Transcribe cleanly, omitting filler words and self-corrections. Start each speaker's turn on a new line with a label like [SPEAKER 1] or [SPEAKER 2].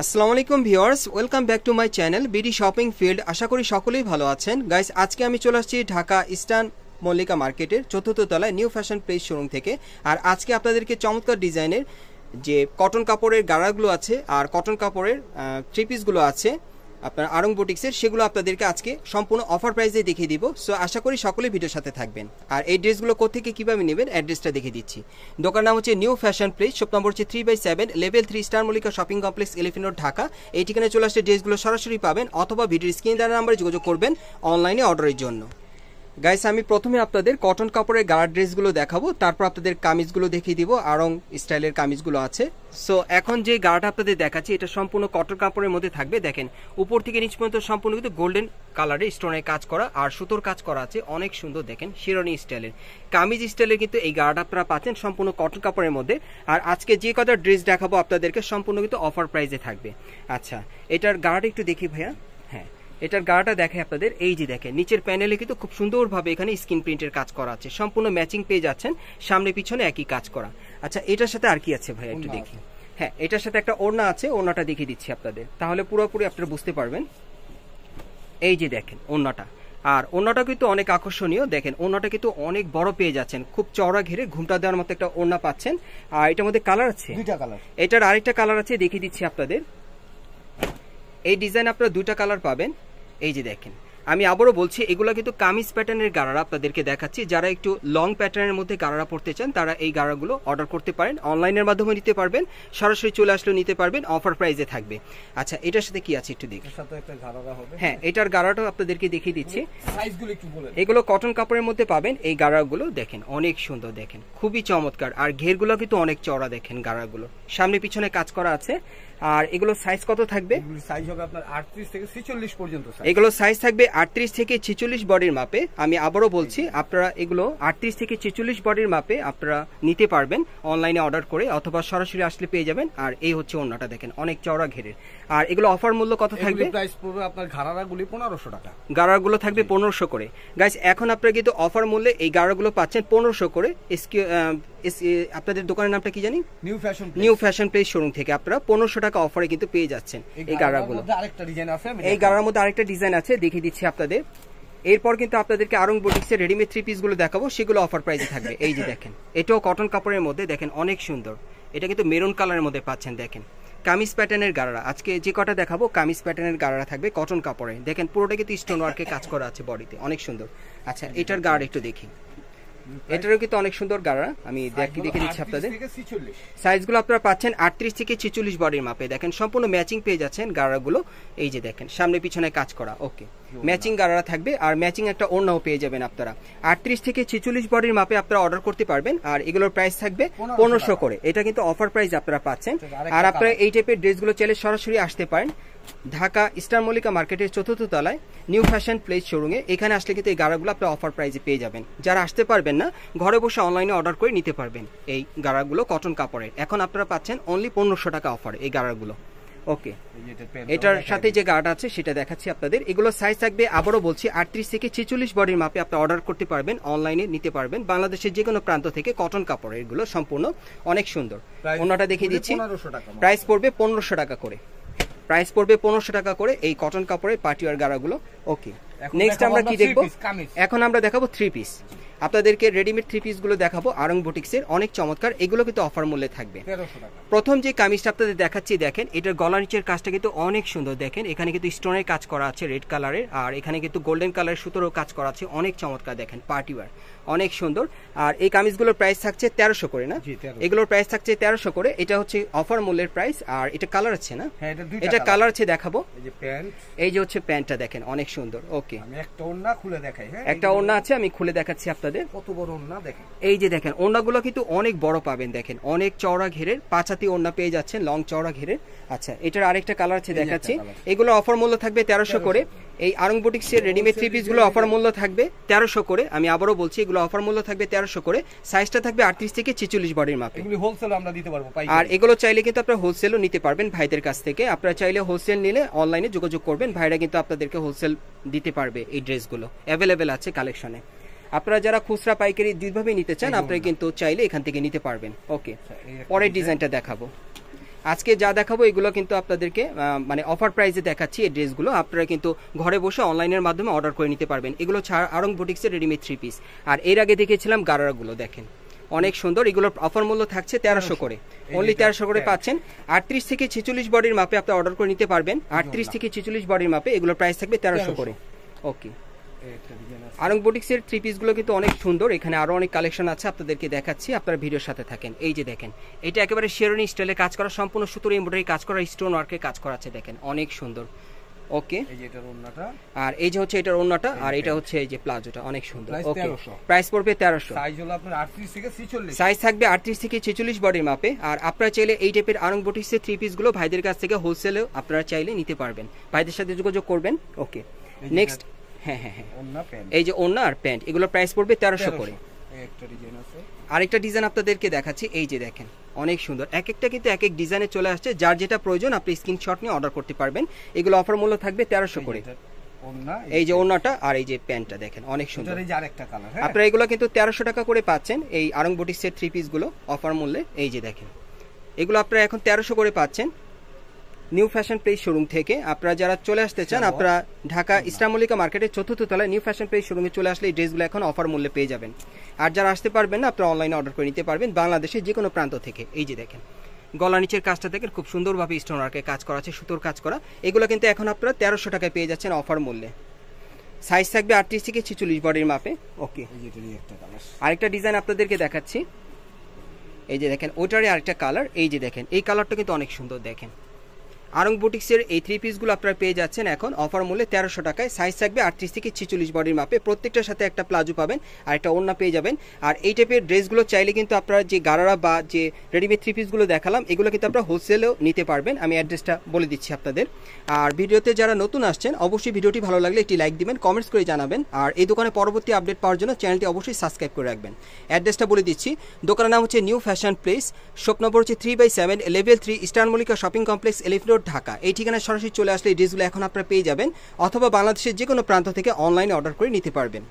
[SPEAKER 1] আসসালামু আলাইকুম viewers, welcome back to my channel BD shopping field. আশা করি সকলেই ভালো আছেন। গাইস, আজকে আমি চলে আসছি ঢাকা ইস্টার্ন মল্লিকা মার্কেটের চতুর্থ তলায় নিউ ফ্যাশন প্লেস শোরুম থেকে। আর আজকে আপনাদেরকে চমৎকার ডিজাইনের যে কটন কাপড়ের গাড়াগুলো আছে আর কটন কাপড়ের থ্রি পিসগুলো আছে আপনার আরং বুটিক্সের, সেগুলো আপনাদেরকে আজকে সম্পূর্ণ অফার প্রাইসে দেখিয়ে দিব। সো আশা করি সকলেই ভিডিওর সাথে থাকবেন। আর এই ড্রেসগুলো কোথেকে কীভাবে নেবেন অ্যাড্রেসটা দেখে দিচ্ছি। দোকান নাম হচ্ছে new fashion place, shop number হচ্ছে 3/7, level 3, star Mallika shopping complex, elephant road, Dhaka. এই ঠিকানায় চলে আসলে ড্রেসগুলো সরাসরি পাবেন, অথবা ভিডিওর স্ক্রিনে দেওয়া নাম্বারে যোগাযোগ করবেন অনলাইনে অর্ডারের জন্য। গাইস, আমি প্রথমে আপনাদের কটন কাপড়ের গাড়া ড্রেসগুলো দেখাবো, তারপর আপনাদের কামিজগুলো দেখিয়ে দিব, আরং স্টাইলের কামিজগুলো আছে। সো এখন যে গাড়াটা আপনাদের দেখাচ্ছি এটা সম্পূর্ণ কটন কাপড়ের মধ্যে থাকবে। দেখেন উপর থেকে নিচ পর্যন্ত সম্পূর্ণ কিন্তু গোল্ডেন কালারের স্টোনের কাজ করা আর সুতোর কাজ করা আছে, অনেক সুন্দর। দেখেন শিরোনি স্টাইলের কামিজ স্টাইলের কিন্তু এই গাড়াটা আপনারা পাচ্ছেন সম্পূর্ণ কটন কাপড়ের মধ্যে। আর আজকে যে কটা ড্রেস দেখাবো আপনাদেরকে সম্পূর্ণ কিন্তু অফার প্রাইসে থাকবে। আচ্ছা, এটার গাড়াটা একটু দেখি ভাইয়া। হ্যাঁ, এটার গাড়াটা দেখে আপনাদের, এই যে দেখেন নিচের প্যানেলে কিন্তু খুব সুন্দরভাবে এখানে স্ক্রিন প্রিন্টের কাজ করা আছে, সম্পূর্ণ ম্যাচিং পেয়ে যাচ্ছেন, সামনে পিছনে একই কাজ করা। আচ্ছা, এটার সাথে আর কি আছে ভাই একটু দেখি। হ্যাঁ, এটার সাথে একটা ওড়না আছে, ওড়নাটা দেখিয়ে দিচ্ছি আপনাদের, তাহলে পুরোপুরি আপনারা বুঝতে পারবেন। এই যে দেখেন ওড়নাটা, আর ওড়নাটা কিন্তু অনেক আকর্ষণীয়। দেখেন ওড়নাটা কিন্তু অনেক বড় পেয়ে যাচ্ছেন, খুব চওড়া ঘেরে ঘুমটা দেওয়ার মতো একটা ওড়না পাচ্ছেন। আর এটার মধ্যে কালার আছে দুইটা কালার, এটার আরেকটা কালার আছে দেখিয়ে দিচ্ছি আপনাদের। এই ডিজাইন আপনারা দুইটা কালার পাবেন। এই যে দেখেন, আমি আবারও বলছি এগুলো কিন্তু কামিজ প্যাটার্নের গাড়ারা আপনাদেরকে দেখাচ্ছি। যারা একটু লং প্যাটার্নের মধ্যে গাড়ারা পড়তে চান তারা এই গাড়াগুলো অর্ডার করতে পারেন, অনলাইনের মাধ্যমে নিতে পারবেন, সরাসরি চলে আসলেও নিতে পারবেন, অফার প্রাইসে থাকবে। আচ্ছা, এটার সাথে কি আছে একটু দেখি। হ্যাঁ, এটার গাড়াটাও আপনাদেরকে দেখিয়ে দিচ্ছি। এগুলো কটন কাপড়ের মধ্যে পাবেন। এই গাড়াগুলো দেখেন অনেক সুন্দর, দেখেন খুবই চমৎকার। আর ঘেরগুলো কিন্তু অনেক চওড়া, দেখেন গাড়াগুলো সামনে পিছনে কাজ করা আছে। আর এগুলো সাইজ কত থাকবে?
[SPEAKER 2] সাইজ হবে আপনার 38 থেকে 46 পর্যন্ত।
[SPEAKER 1] এগুলো সাইজ থাকবে 38 থেকে 46 বডির মাপে। আমি আবারও বলছি আপনারা এগুলো 38 থেকে 46 বডির মাপে আপনারা নিতে পারবেন অনলাইনে অর্ডার করে, অথবা সরাসরি আসলে পেয়ে যাবেন। আর এই হচ্ছে ওড়নাটা, দেখেন অনেক চওড়া ঘেরের। আর এগুলো অফার মূল্য কত থাকবে?
[SPEAKER 2] প্রাইস পড়বে আপনার ঘাড়াগুলি 1500 টাকা।
[SPEAKER 1] গাড়াগুলো থাকবে 1500 করে। গাইস, এখন আপনারা কিন্তু অফার মূল্যে এই গাড়াগুলো পাচ্ছেন 1500 করে। আপনাদের দোকানের নামটা কি জানি? নিউ ফ্যাশন প্লেস শোরুম থেকে আপনারা 1500 টাকা অফারে কিন্তু পেয়ে যাচ্ছেন এই গাড়াগুলো। এই গাড়ার মধ্যে আরেকটা ডিজাইন আছে দেখিয়ে দিচ্ছি আপনাদের। এরপর কিন্তু আপনাদেরকে আরং বুটিক্সের রেডিমেড থ্রি পিস গুলো দেখাবো, সেগুলো অফার প্রাইসে থাকবে। এই যে দেখেন, এটাও কটন কাপড়ের মধ্যে, দেখেন অনেক সুন্দর। এটা কিন্তু মেরুন কালারের মধ্যে পাচ্ছেন। দেখেন কামিজ প্যাটার্নের গাড়া, আজকে যে কটা দেখাবো কামিজ প্যাটার্নের গাড়া থাকবে কটন কাপড়ে। দেখেন পুরোটা কিন্তু স্টোন ওয়ার্কে কাজ করা আছে বডিতে, অনেক সুন্দর। আচ্ছা, এটার গাড়া একটু দেখি। এটারও কিন্তু অনেক সুন্দর গাড়া, আমি দেখে দিচ্ছি আপনাদের। সাইজগুলো আপনারা পাচ্ছেন 38 থেকে 46 বডির মাপে। দেখেন সম্পূর্ণ ম্যাচিং পেয়ে যাচ্ছেন গাড়াগুলো। এই যে দেখেন সামনে পিছনে কাজ করা, ওকে ম্যাচিং গাড়া থাকবে। আর ম্যাচিং একটা ওড়নাও পেয়ে যাবেন আপনারা। 38 থেকে 46 বডির মাপে আপনারা অর্ডার করতে পারবেন। আর এগুলোর প্রাইস থাকবে 1500 করে। এটা কিন্তু অফার প্রাইস আপনারা পাচ্ছেন। আর আপনারা এই টাইপের ড্রেসগুলো চাইলে সরাসরি আসতে পারেন ঢাকা ইস্টার্ন মল্লিকা মার্কেটের চতুর্থ তলায় নিউ ফ্যাশন প্লেস শোরুমে। এখানে আসলে কিন্তু এই গাড়াগুলো আপনারা অফার প্রাইসে পেয়ে যাবেন। যারা আসতে পারবেন না, ঘরে বসে অনলাইনে অর্ডার করে নিতে পারবেন এই গাড়াগুলো কটন কাপড়ের। এখন আপনারা পাচ্ছেন অনলি 1500 টাকা অফারে এই গাড়াগুলো। ওকে, এটার সাথে যে গাড়া আছে সেটা দেখাচ্ছি আপনাদের। এগুলো সাইজ থাকবে আবারও বলছি 38 থেকে 46 বডির মাপে আপনারা অর্ডার করতে পারবেন, অনলাইনে নিতে পারবেন, বাংলাদেশের যে কোনো প্রান্ত থেকে। কটন কাপড়ের এগুলো সম্পূর্ণ অনেক সুন্দর। ওনাটা দেখিয়ে দিচ্ছি, প্রাইস পড়বে 1500 টাকা করে। প্রাইস পড়বে 1500 টাকা করে এই কটন কাপড়ের পার্টিওয়ার গাড়াগুলো। ওকে, নেক্সট আমরা কি দেখবো? এখন আমরা দেখাবো থ্রি পিস। আপনাদেরকে রেডিমেড থ্রি পিস গুলো দেখাবো আরং বুটিক্সের, অনেক চমৎকার। এগুলো কিন্তু অফার মূল্যে থাকবে। প্রথম যে কামিজটা আপনাদের দেখাচ্ছি, দেখেন এটার গলা নিচের কাজটা কিন্তু অনেক সুন্দর। দেখেন এখানে কিন্তু স্টোনের কাজ করা আছে রেড কালারের, আর এখানে কিন্তু গোল্ডেন কালারের সুতোরও কাজ করা আছে, অনেক চমৎকার। দেখেন পার্টিওয়ার, অনেক সুন্দর। আর এই কামিজগুলোর প্রাইস থাকছে 1300 করে, না? এগুলোর প্রাইস থাকছে 1300 করে। এটা হচ্ছে অফার মূল্যের প্রাইস। আর এটা কালার আছে, না? এটা কালার আছে, দেখাবো। এই যে হচ্ছে প্যান্টটা, দেখেন অনেক সুন্দর। ওকে,
[SPEAKER 2] আমি একটা ওড়না খুলে দেখাই। হ্যাঁ,
[SPEAKER 1] একটা ওড়না আছে, আমি খুলে দেখাচ্ছি আপনাদের।
[SPEAKER 2] কত বড় ওড়না দেখেন।
[SPEAKER 1] এই যে দেখেন ওড়নাগুলো কিন্তু অনেক বড় পাবেন। দেখেন অনেক চওড়া ঘেরের, পাঁচাতি ওড়না পেয়ে যাচ্ছেন, লং চওড়া ঘেরের। আচ্ছা, এটার আরেকটা কালার আছে দেখাচ্ছি। এগুলো অফার মূল্য থাকবে 1300 করে। এই আরং বুটিক্সের রেডিমেড থ্রি পিস গুলো অফার মূল্য থাকবে 1300 করে। আমি আবারও বলছি এগুলো অফার মূল্য থাকবে 1300 করে। সাইজটা থাকবে 38 থেকে 46 বডির মাপে।
[SPEAKER 2] এগুলো হোলসেল আমরা দিতে পারবো।
[SPEAKER 1] আর এগুলো চাইলে কিন্তু আপনারা হোলসেলও নিতে পারবেন ভাইদের কাছ থেকে। আপনারা চাইলে হোলসেল নিলে অনলাইনে যোগাযোগ করবেন, ভাইরা কিন্তু আপনাদেরকে হোলসেল দিতে পারবে। এই ড্রেসগুলো অ্যাভেলেবেল আছে কালেকশনে। আপনারা যারা খুচরা পাইকারি দুইভাবে নিতে চান আপনারা কিন্তু চাইলে এখান থেকে নিতে পারবেন। ওকে, পরের ডিজাইনটা দেখাবো। আজকে যা দেখাবো এগুলো কিন্তু আপনাদেরকে মানে অফার প্রাইসে দেখাচ্ছি। এই ড্রেসগুলো আপনারা কিন্তু ঘরে বসে অনলাইনের মাধ্যমে অর্ডার করে নিতে পারবেন। এগুলো আড়ং বুটিক্সের রেডিমেড 3 পিস। আর এর আগে দেখেছিলাম গারারাগুলো, দেখেন অনেক সুন্দর। এগুলোর অফার মূল্য থাকছে 1300 করে, অনলি 1300 করে পাচ্ছেন। 38 থেকে 46 বডির মাপে আপনি অর্ডার করে নিতে পারবেন। 38 থেকে 46 বডির মাপে এগুলোর প্রাইস থাকবে 1300 করে। ওকে, আড়ং বুটিক্সের 3 পিসগুলো কিন্তু অনেক সুন্দর। এখানে আরো অনেক কালেকশন আছে, আপনাদেরকে দেখাচ্ছি, আপনারা ভিডিওর সাথে থাকেন। এই যে দেখেন, এটা একেবারে শেরনি স্টাইলে কাজ করা, সম্পূর্ণ সুতোর এমব্রয়ডারি কাজ করা, স্টোন ওয়ার্কের কাজ করা আছে, দেখেন অনেক সুন্দর। ওকে,
[SPEAKER 2] এই যে এটার ওন্নাটা,
[SPEAKER 1] আর এই যে হচ্ছে এটার ওন্নাটা, আর এটা হচ্ছে এই যে প্লাজোটা, অনেক সুন্দর। ওকে, প্রাইস পড়বে 1300।
[SPEAKER 2] সাইজ হলো আপনার 38 থেকে 46,
[SPEAKER 1] সাইজ থাকবে 38 থেকে 46 বডির মাপে। আর আপনারা চাইলে এই টাইপের আড়ং বুটিক্সের 3 পিসগুলো ভাইদের কাছ থেকে হোলসেলেও আপনারা চাইলে নিতে পারবেন, ভাইদের সাথে যোগাযোগ করবেন। ওকে, নেক্সট, হ্যাঁ,
[SPEAKER 2] ওন্না প্যান্ট,
[SPEAKER 1] এই যে ওন্না আর প্যান্ট, এগুলোর প্রাইস পড়বে 1300 করে।
[SPEAKER 2] একটা ডিজাইন আছে,
[SPEAKER 1] আরেকটা ডিজাইন আপনাদেরকে দেখাচ্ছি, এই যে দেখেন অনেক সুন্দর। এক একটা কিন্তু এক এক ডিজাইনে চলে আসছে, যার যেটা প্রয়োজন আপনি স্ক্রিনশট নিয়ে অর্ডার করতে পারবেন। এগুলো অফার মূল্য থাকবে 1300 করে।
[SPEAKER 2] ওন্না,
[SPEAKER 1] এই যে ওন্নাটা আর এই যে প্যান্টটা দেখেন অনেক সুন্দর।
[SPEAKER 2] এটার এই যে আরেকটা কালার, হ্যাঁ
[SPEAKER 1] আপনারা এগুলো কিন্তু 1300 টাকা করে পাচ্ছেন এই আড়ং বুটিক্সের 3 পিসগুলো অফার মূল্যে। এই যে দেখেন, এগুলো আপনারা এখন 1300 করে পাচ্ছেন নিউ ফ্যাশন প্লেস শোরুম থেকে। আপনারা যারা চলে আসতে চান, আপনারা ঢাকা ইস্টার্ন মল্লিকা মার্কেটের 4th তলায় নিউ ফ্যাশন প্লেস শোরুমে চলে আসলে এই ড্রেসগুলো এখন অফার মূল্যে পেয়ে যাবেন। আর যারা আসতে পারবেন না, আপনারা অনলাইনে অর্ডার করে নিতে পারবেন বাংলাদেশের যে কোনো প্রান্ত থেকে। এই যে দেখেন, গলা নিচের কাজটা দেখেন খুব সুন্দরভাবে স্টোন ওয়ার্কের কাজ করা আছে, সুতোর কাজ করা। এগুলো কিন্তু এখন আপনারা 1300 টাকায় পেয়ে যাচ্ছেন অফার মূল্যে। সাইজ থাকবে 38 থেকে 46 বডির মাপে। ওকে,
[SPEAKER 2] এই যে এটারই একটা কালার,
[SPEAKER 1] আরেকটা ডিজাইন আপনাদেরকে দেখাচ্ছি, এই যে দেখেন ওইটারই আরেকটা কালার। এই যে দেখেন, এই কালারটা কিন্তু অনেক সুন্দর। দেখেন আড়ং বুটিক্সের এই 3 পিসগুলো আপনারা পেয়ে যাচ্ছেন এখন অফার মূল্যে 1300 টাকায়। সাইজ থাকবে 38 থেকে 46 বডির মাপে। প্রত্যেকটার সাথে একটা প্লাজো পাবেন আর একটা ওড়না পেয়ে যাবেন। আর এই টাইপের ড্রেসগুলো চাইলে কিন্তু আপনারা যে গারারা বা যে রেডিমেড 3 পিসগুলো দেখালাম, এগুলো কিন্তু আপনারা হোলসেলেও নিতে পারবেন। আমি অ্যাড্রেসটা বলে দিচ্ছি আপনাদের। আর ভিডিওতে যারা নতুন আসছেন, অবশ্যই ভিডিওটি ভালো লাগলে একটি লাইক দিবেন, কমেন্টস করে জানাবেন। আর এই দোকানে পরবর্তী আপডেট পাওয়ার জন্য চ্যানেলটি অবশ্যই সাবস্ক্রাইব করে রাখবেন। অ্যাড্রেসটা বলে দিচ্ছি, দোকানের নাম হচ্ছে new fashion place, shop number হচ্ছে 3/7, level 3, eastern Mallika shopping complex, elephant road, Dhaka. এই ঠিকানায় সরাসরি চলে আসলে এই ড্রেসগুলো এখন আপনারা পেয়ে যাবেন, অথবা বাংলাদেশের যে কোনো প্রান্ত থেকে অনলাইনে অর্ডার করে নিতে পারবেন।